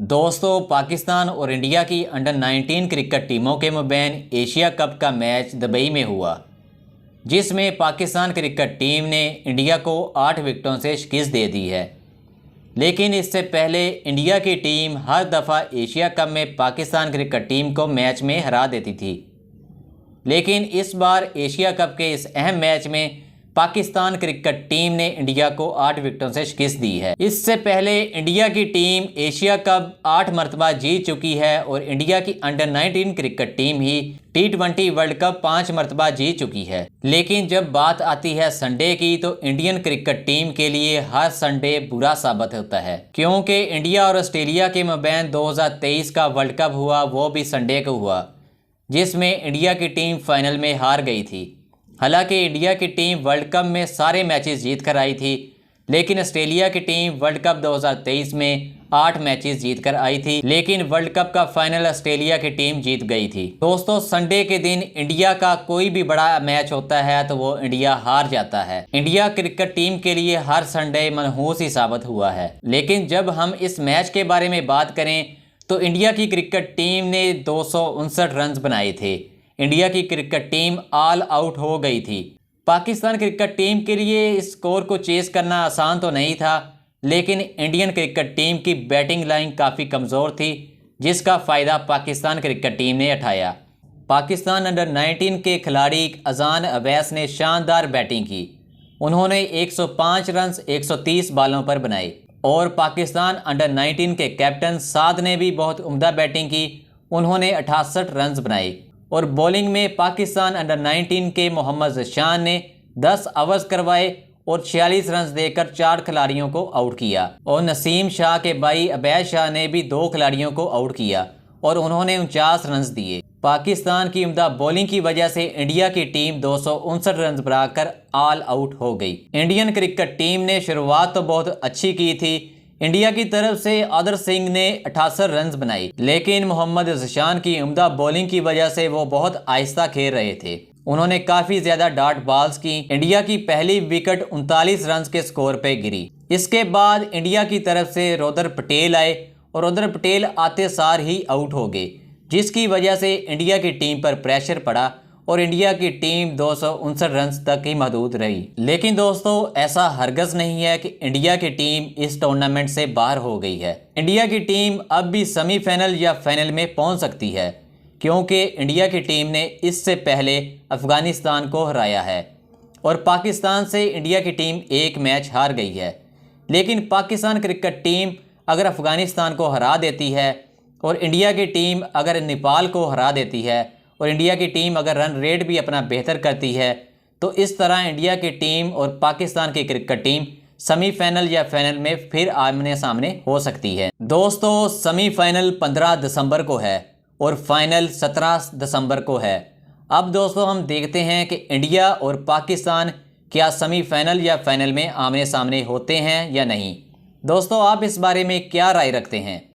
दोस्तों, पाकिस्तान और इंडिया की अंडर 19 क्रिकेट टीमों के मबैन एशिया कप का मैच दुबई में हुआ, जिसमें पाकिस्तान क्रिकेट टीम ने इंडिया को 8 विकेटों से शिकस्त दे दी है। लेकिन इससे पहले इंडिया की टीम हर दफ़ा एशिया कप में पाकिस्तान क्रिकेट टीम को मैच में हरा देती थी, लेकिन इस बार एशिया कप के इस अहम मैच में पाकिस्तान क्रिकेट टीम ने इंडिया को 8 विकेटों से शिकस्त दी है। इससे पहले इंडिया की टीम एशिया कप 8 मरतबा जीत चुकी है और इंडिया की अंडर 19 क्रिकेट टीम ही T20 वर्ल्ड कप 5 मरतबा जीत चुकी है। लेकिन जब बात आती है संडे की, तो इंडियन क्रिकेट टीम के लिए हर संडे बुरा साबित होता है, क्योंकि इंडिया और ऑस्ट्रेलिया के मबैन 2023 का वर्ल्ड कप हुआ, वो भी संडे को हुआ, जिसमें इंडिया की टीम फाइनल में हार गई थी। हालांकि इंडिया की टीम वर्ल्ड कप में सारे मैचेस जीत कर आई थी, लेकिन ऑस्ट्रेलिया की टीम वर्ल्ड कप 2023 में 8 मैचेस जीत कर आई थी, लेकिन वर्ल्ड कप का फाइनल ऑस्ट्रेलिया की टीम जीत गई थी। दोस्तों, संडे के दिन इंडिया का कोई भी बड़ा मैच होता है तो वो इंडिया हार जाता है। इंडिया क्रिकेट टीम के लिए हर संडे मनहूस ही साबित हुआ है। लेकिन जब हम इस मैच के बारे में बात करें तो इंडिया की क्रिकेट टीम ने 259 रन बनाए थे। इंडिया की क्रिकेट टीम ऑल आउट हो गई थी। पाकिस्तान क्रिकेट टीम के लिए इस स्कोर को चेस करना आसान तो नहीं था, लेकिन इंडियन क्रिकेट टीम की बैटिंग लाइन काफ़ी कमज़ोर थी, जिसका फ़ायदा पाकिस्तान क्रिकेट टीम ने उठाया। पाकिस्तान अंडर 19 के खिलाड़ी अजान अवैस ने शानदार बैटिंग की। उन्होंने 105 रन 130 बालों पर बनाए और पाकिस्तान अंडर 19 के कैप्टन साद ने भी बहुत उम्दा बैटिंग की। उन्होंने 68 रन बनाए और बॉलिंग में पाकिस्तान अंडर 19 के मोहम्मद शान ने 10 ओवर्स करवाए और 46 रन देकर 4 खिलाड़ियों को आउट किया और नसीम शाह के भाई अबैद शाह ने भी 2 खिलाड़ियों को आउट किया और उन्होंने 49 रन दिए। पाकिस्तान की उम्दा बॉलिंग की वजह से इंडिया की टीम 259 रन बनाकर ऑल आउट हो गई। इंडियन क्रिकेट टीम ने शुरुआत तो बहुत अच्छी की थी। इंडिया की तरफ से आदर सिंह ने 68 रन बनाए, लेकिन मोहम्मद ज़शान की उम्दा बॉलिंग की वजह से वो बहुत आहिस्ता खेल रहे थे। उन्होंने काफ़ी ज़्यादा डॉट बॉल्स की। इंडिया की पहली विकेट 39 रन के स्कोर पे गिरी। इसके बाद इंडिया की तरफ से रुद्र पटेल आए और रुद्र पटेल आते सार ही आउट हो गए, जिसकी वजह से इंडिया की टीम पर प्रेशर पड़ा और इंडिया की टीम 259 रन तक ही महदूद रही। लेकिन दोस्तों, ऐसा हरगज़ नहीं है कि इंडिया की टीम इस टूर्नामेंट से बाहर हो गई है। इंडिया की टीम अब भी सेमीफाइनल या फाइनल में पहुंच सकती है, क्योंकि इंडिया की टीम ने इससे पहले अफ़गानिस्तान को हराया है और पाकिस्तान से इंडिया की टीम एक मैच हार गई है। लेकिन पाकिस्तान क्रिकेट टीम अगर अफ़गानिस्तान को हरा देती है और इंडिया की टीम अगर नेपाल को हरा देती है और इंडिया की टीम अगर रन रेट भी अपना बेहतर करती है, तो इस तरह इंडिया की टीम और पाकिस्तान की क्रिकेट टीम सेमीफाइनल या फाइनल में फिर आमने सामने हो सकती है। दोस्तों, सेमीफाइनल 15 दिसंबर को है और फाइनल 17 दिसंबर को है। अब दोस्तों, हम देखते हैं कि इंडिया और पाकिस्तान क्या सेमीफाइनल या फाइनल में आमने सामने होते हैं या नहीं। दोस्तों, आप इस बारे में क्या राय रखते हैं?